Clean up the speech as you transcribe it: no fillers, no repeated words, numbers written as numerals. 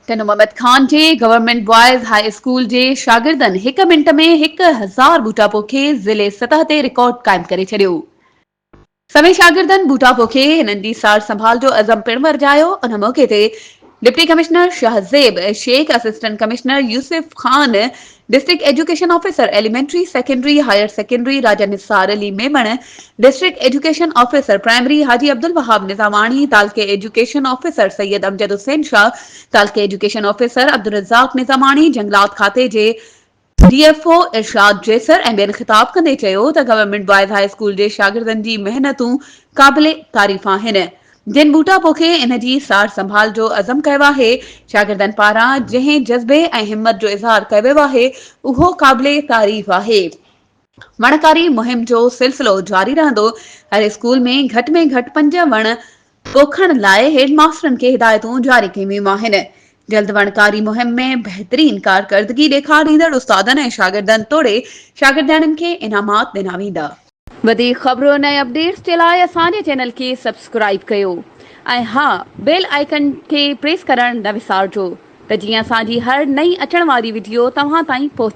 टिन मोहम्मद खान जे government boys high school जे शागिर्दनि 1 minute में 1000 बूटा पोखे ज़िले सतह ते रिकॉर्ड कायम करे छडि॒यो। सभई शागिर्दनि बूटा पोखे हिननि जी सार संभाल जो अज़म पिणु वरजायो। उन मौके ते deputy commissioner Shahzeb Shaikh, assistant commissioner Yusuf Khan, district education officer elementary secondary higher secondary Raja Nisar Ali Memon, district education officer primary Haji Abdul Wahab Nizamani, तालके एजुकेशन ऑफिसर सैयद अमजद हुसैन शाह, तालके एजुकेशन ऑफिसर अब्दुल रज़ाक निजामानी, जंगलात खाते जे डीएफओ इरशाद जैसर ऐं ॿियनि ख़िताब कंदे चयो त गवर्नमेंट बॉयज़ हाई स्कूल जे शागिर्दनि जी महिनतूं क़ाबिले तारीफ़ आहिनि। जिन बूटा पोखे इन जी सार संभाल जो अज़म कयो आहे, शागिर्दनि पारां जंहिं जज़्बे ऐं हिम्मत जो इज़हार कयो वियो आहे, उहो क़ाबिले तारीफ़ आहे। वणकारी मुहिम जो सिलसिलो जारी रहंदो। हर स्कूल में घटि 5 वण पोखण लाइ हेडमास्टरनि खे हिदायतूं जारी कयूं वियूं आहिनि। जल्द वणकारी मुहिम में बहितरीन कारकर्दगी ॾेखारींदड़ उस्तादनि ऐं शागिर्दनि तोड़े शागिर्दनि खे इनामात ॾिना वेंदा। वधीक ख़बरुं ऐं अपडेट्स जे लाइ असांजे चैनल खे सब्सक्राइब कयो ऐं हा, बेल आइकन खे प्रेस करणु न विसारिजो त जीअं असांजी हर नई अचण वारी वीडियो तव्हां ताईं पहुची